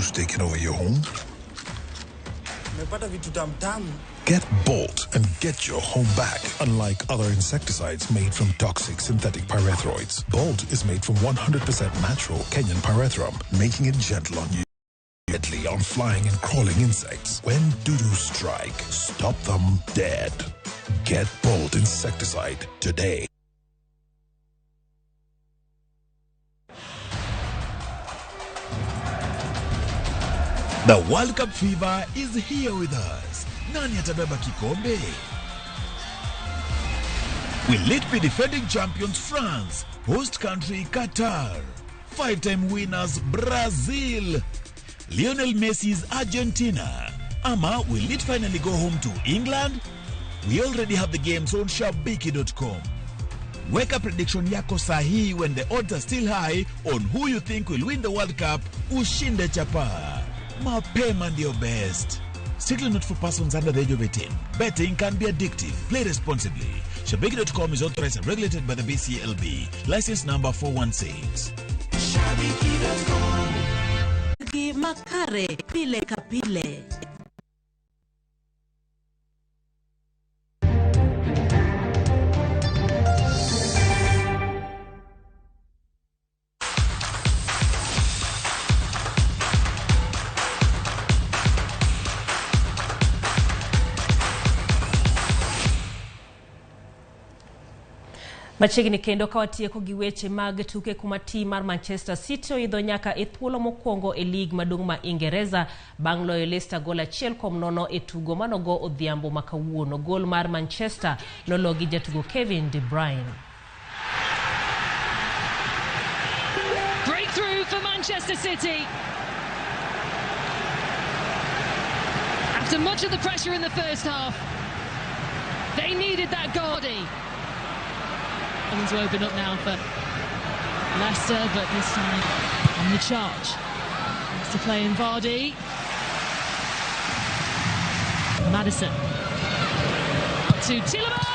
who's taking over your home? Get Bolt and get your home back. Unlike other insecticides made from toxic synthetic pyrethroids, Bolt is made from 100% natural Kenyan pyrethrum, making it gentle on you. Deadly on flying and crawling insects. When doo-doo strike, stop them dead. Get Bolt insecticide today. The World Cup fever is here with us. Nani atabeba kikombe? Will it be defending champions France, host country Qatar, five-time winners Brazil, Lionel Messi's Argentina, ama will it finally go home to England? We already have the games on shabiki.com. Weka prediction yako sahi when the odds are still high on who you think will win the World Cup. Ushinde chapa. Mapema ndio best. Strictly not for persons under the age of 18. Betting can be addictive. Play responsibly. Shabiki.com is authorized and regulated by the BCLB. License number 416. Shabiki.com. Makare pile kapile. Machigni kendo kawatieko gi weche mag tuke kuma tim mar Manchester City idho nyaka e thuolo mokwongo e lig maduong' ma Ingereza bang' loyo Leicester gol 1-0 e tugo manogo odhiambo makawuono. Gol mar Manchester nologi gi jatugo Kevin De Bruyne. Breakthrough for Manchester City. After much of the pressure in the first half, they needed that Vardy. Things will open up now for Leicester, but this time on the charge. Leicester playing Vardy. Maddison. Up to Tielemans.